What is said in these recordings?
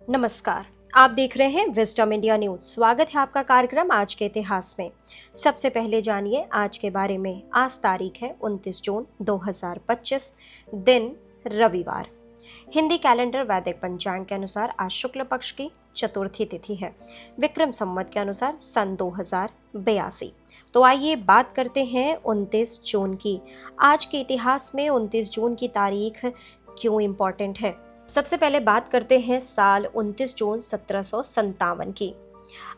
नमस्कार। आप देख रहे हैं विजडम इंडिया न्यूज। स्वागत है आपका कार्यक्रम आज के इतिहास में। सबसे पहले जानिए आज के बारे में। आज तारीख है 29 जून 2025, दिन रविवार। हिंदी कैलेंडर वैदिक पंचांग के अनुसार आज शुक्ल पक्ष की चतुर्थी तिथि है। विक्रम संवत के अनुसार सन 2082। तो आइए बात करते हैं 29 जून की। आज के इतिहास में 29 जून की तारीख क्यों इम्पोर्टेंट है। सबसे पहले बात करते हैं साल 29 जून 1757 की।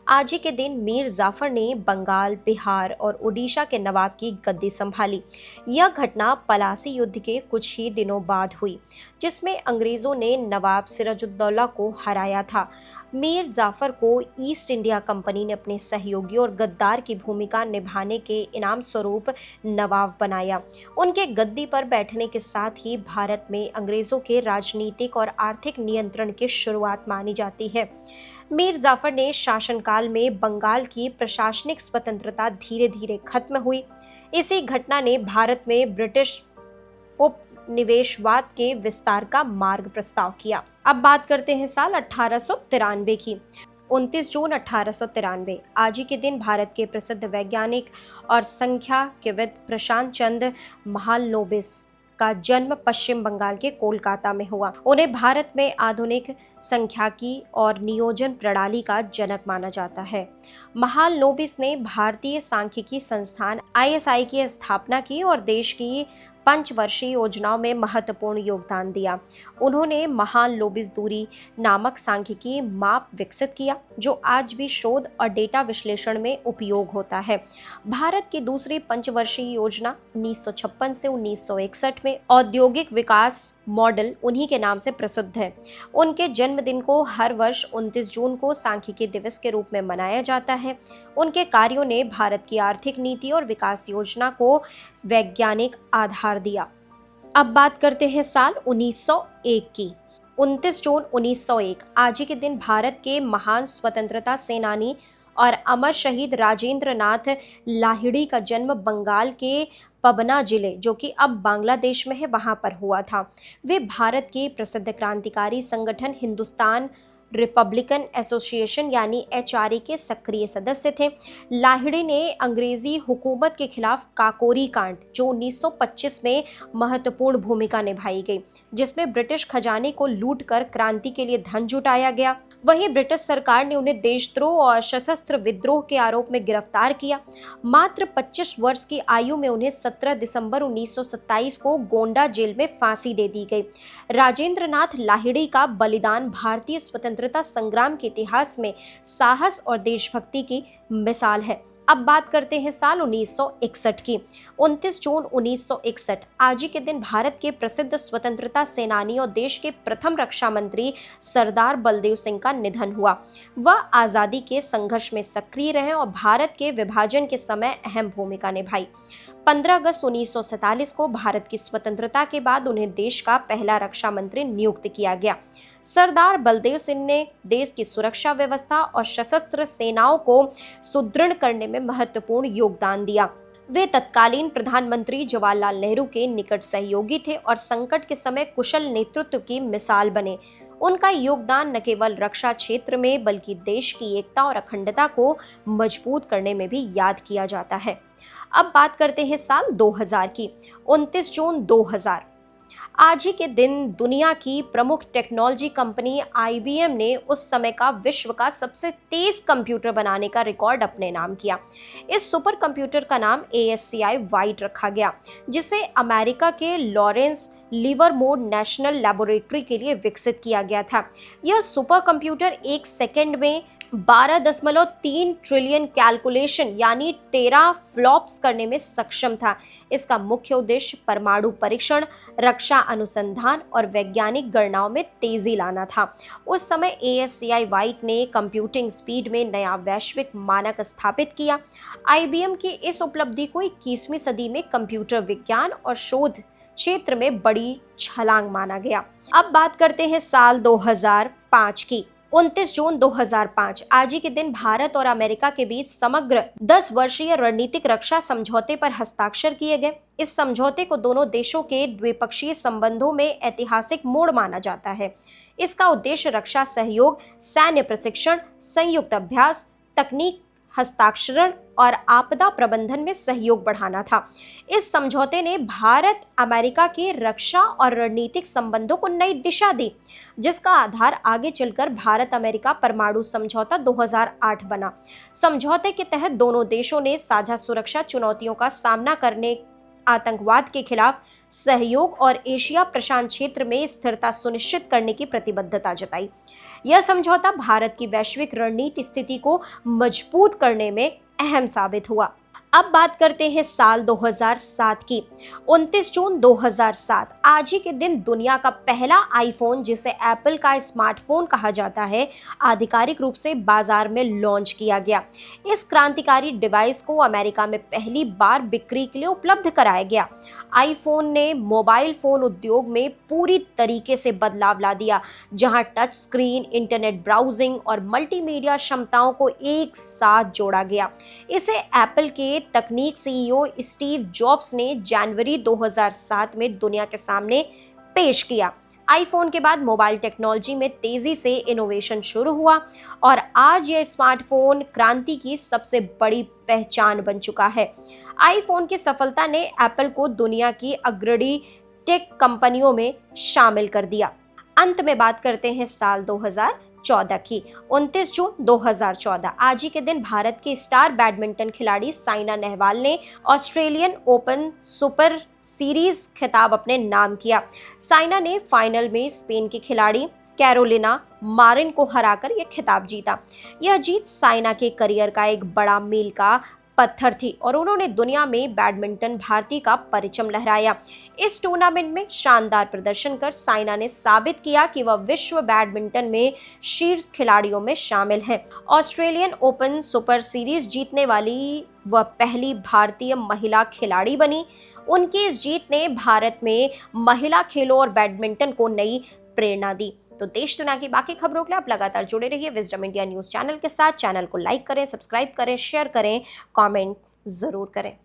आज ही के दिन मीर जाफर ने बंगाल, बिहार और उड़ीसा के नवाब की गद्दी संभाली। यह घटना पलासी युद्ध के कुछ ही दिनों बाद हुई, जिसमें अंग्रेजों ने नवाब सिराजुद्दौला को हराया था। मीर जाफर को ईस्ट इंडिया कंपनी ने अपने सहयोगी और गद्दार की भूमिका निभाने के इनाम स्वरूप नवाब बनाया। उनके गद्दी पर बैठने के साथ ही भारत में अंग्रेजों के राजनीतिक और आर्थिक नियंत्रण की शुरुआत मानी जाती है। मीर जाफर ने शासनकाल में बंगाल की प्रशासनिक स्वतंत्रता धीरे धीरे खत्म हुई। इसी घटना ने भारत में ब्रिटिश उपनिवेशवाद के विस्तार का मार्ग प्रस्ताव किया। अब बात करते हैं साल 1893 की। 29 जून 1893 आज ही के दिन भारत के प्रसिद्ध वैज्ञानिक और संख्याविद प्रशांत चंद्र महालनोबिस का जन्म पश्चिम बंगाल के कोलकाता में हुआ। उन्हें भारत में आधुनिक सांख्यिकी और नियोजन प्रणाली का जनक माना जाता है। महालनोबिस ने भारतीय सांख्यिकी संस्थान ISI की स्थापना की और देश की पंचवर्षीय योजनाओं में महत्वपूर्ण योगदान दिया। उन्होंने महालनोबिस दूरी नामक सांख्यिकी माप विकसित किया, जो आज भी शोध और डेटा विश्लेषण में उपयोग होता है। भारत की दूसरी पंचवर्षीय योजना 1956 से 1961 में औद्योगिक विकास मॉडल उन्हीं के नाम से प्रसिद्ध है। उनके जन्मदिन को हर वर्ष 29 जून को सांख्यिकी दिवस के रूप में मनाया जाता है। उनके कार्यों ने भारत की आर्थिक नीति और विकास योजना को वैज्ञानिक आधार दिया। अब बात करते हैं साल 1901 की। 29 जून 1901 आज ही के दिन भारत के महान स्वतंत्रता सेनानी और अमर शहीद राजेंद्र नाथ लाहिड़ी का जन्म बंगाल के पबना जिले, जो कि अब बांग्लादेश में है, वहां पर हुआ था। वे भारत के प्रसिद्ध क्रांतिकारी संगठन हिंदुस्तान रिपब्लिकन एसोसिएशन यानी HRA के सक्रिय सदस्य थे। लाहिड़ी ने अंग्रेजी हुकूमत के खिलाफ काकोरी कांड, जो 1925 में महत्वपूर्ण भूमिका निभाई गई, जिसमें ब्रिटिश खजाने को लूटकर क्रांति के लिए धन जुटाया गया। वहीं ब्रिटिश सरकार ने उन्हें देशद्रोह और सशस्त्र विद्रोह के आरोप में गिरफ्तार किया। मात्र 25 वर्ष की आयु में उन्हें 17 दिसंबर 1927 को गोंडा जेल में फांसी दे दी गई। राजेंद्र नाथ लाहिड़ी का बलिदान भारतीय स्वतंत्रता संग्राम के इतिहास में साहस और देशभक्ति की मिसाल है। अब बात करते हैं साल 1961 की। 29 जून 1961 आज ही के दिन भारत के प्रसिद्ध स्वतंत्रता सेनानी और देश के प्रथम रक्षा मंत्री सरदार बलदेव सिंह का निधन हुआ। वह आज़ादी के संघर्ष में सक्रिय रहे और भारत के विभाजन के समय अहम भूमिका निभाई। 15 अगस्त 1947 को भारत की स्वतंत्रता के बाद उन्हें देश का पहला रक्षा मंत्री नियुक्त किया गया। सरदार बलदेव सिंह ने देश की सुरक्षा व्यवस्था और सशस्त्र सेनाओं को सुदृढ़ करने में महत्वपूर्ण योगदान दिया। वे तत्कालीन प्रधानमंत्री जवाहरलाल नेहरू के निकट सहयोगी थे और संकट के समय कुशल नेतृत्व की मिसाल बने। उनका योगदान न केवल रक्षा क्षेत्र में बल्कि देश की एकता और अखंडता को मजबूत करने में भी याद किया जाता है। अब बात करते हैं साल 2000 की। 29 जून 2000 आज ही के दिन दुनिया की प्रमुख टेक्नोलॉजी कंपनी IBM ने उस समय का विश्व का सबसे तेज कंप्यूटर बनाने का रिकॉर्ड अपने नाम किया। इस सुपर कंप्यूटर का नाम ASCI वाइट रखा गया, जिसे अमेरिका के लॉरेंस लिवरमोर नेशनल लेबोरेटरी के लिए विकसित किया गया था। यह सुपर कंप्यूटर एक सेकंड में 12.3 ट्रिलियन कैलकुलेशन यानी टेरा फ्लॉप्स करने में सक्षम था। इसका मुख्य उद्देश्य परमाणु परीक्षण, रक्षा अनुसंधान और वैज्ञानिक गणनाओं में तेजी लाना था। उस समय ASCI वाइट ने कंप्यूटिंग स्पीड में नया वैश्विक मानक स्थापित किया। IBM की इस उपलब्धि को 21वीं सदी में कंप्यूटर विज्ञान और शोध क्षेत्र में बड़ी छलांग माना गया। अब बात करते हैं साल 2005 की। 29 जून 2005 आज ही के दिन भारत और अमेरिका के बीच समग्र 10 वर्षीय रणनीतिक रक्षा समझौते पर हस्ताक्षर किए गए। इस समझौते को दोनों देशों के द्विपक्षीय संबंधों में ऐतिहासिक मोड़ माना जाता है। इसका उद्देश्य रक्षा सहयोग, सैन्य प्रशिक्षण, संयुक्त अभ्यास, तकनीक हस्ताक्षरण और आपदा प्रबंधन में सहयोग बढ़ाना था। इस समझौते ने भारत अमेरिका के रक्षा और रणनीतिक संबंधों को नई दिशा दी, जिसका आधार आगे चलकर भारत अमेरिका परमाणु समझौता 2008 बना। समझौते के तहत दोनों देशों ने साझा सुरक्षा चुनौतियों का सामना करने, आतंकवाद के खिलाफ सहयोग और एशिया प्रशांत क्षेत्र में स्थिरता सुनिश्चित करने की प्रतिबद्धता जताई। यह समझौता भारत की वैश्विक रणनीति स्थिति को मजबूत करने में अहम साबित हुआ। अब बात करते हैं साल 2007 की। 29 जून 2007 आज ही के दिन दुनिया का पहला आईफोन, जिसे एप्पल का स्मार्टफोन कहा जाता है, आधिकारिक रूप से बाजार में लॉन्च किया गया। इस क्रांतिकारी डिवाइस को अमेरिका में पहली बार बिक्री के लिए उपलब्ध कराया गया। आईफोन ने मोबाइल फोन उद्योग में पूरी तरीके से बदलाव ला दिया, जहां टच स्क्रीन, इंटरनेट ब्राउजिंग और मल्टीमीडिया क्षमताओं को एक साथ जोड़ा गया। इसे एप्पल के तकनीक सीईओ स्टीव जॉब्स ने जनवरी 2007 में दुनिया के सामने पेश किया। आईफोन के बाद मोबाइल टेक्नोलॉजी में तेजी से इनोवेशन शुरू हुआ और आज यह स्मार्टफोन क्रांति की सबसे बड़ी पहचान बन चुका है। आईफोन की सफलता ने एप्पल को दुनिया की अग्रणी टेक कंपनियों में शामिल कर दिया। अंत में बात करते हैं साल 2014 की। 29 जून 2014 आज ही के दिन भारत की स्टार बैडमिंटन खिलाड़ी साइना नेहवाल ने ऑस्ट्रेलियन ओपन सुपर सीरीज खिताब अपने नाम किया। साइना ने फाइनल में स्पेन की खिलाड़ी कैरोलिना मारिन को हराकर यह खिताब जीता। यह जीत साइना के करियर का एक बड़ा मील का पत्थर थी और उन्होंने दुनिया में बैडमिंटन भारती का परचम लहराया। इस टूर्नामेंट में शानदार प्रदर्शन कर साइना ने साबित किया कि वह विश्व बैडमिंटन में शीर्ष खिलाड़ियों में शामिल हैं। ऑस्ट्रेलियन ओपन सुपर सीरीज जीतने वाली वह पहली भारतीय महिला खिलाड़ी बनी। उनकी इस जीत ने भारत में महिला खेलों और बैडमिंटन को नई प्रेरणा दी। तो देश दुनिया की बाकी खबरों के लिए आप लगातार जुड़े रहिए विजडम इंडिया न्यूज चैनल के साथ। चैनल को लाइक करें, सब्सक्राइब करें, शेयर करें, कमेंट जरूर करें।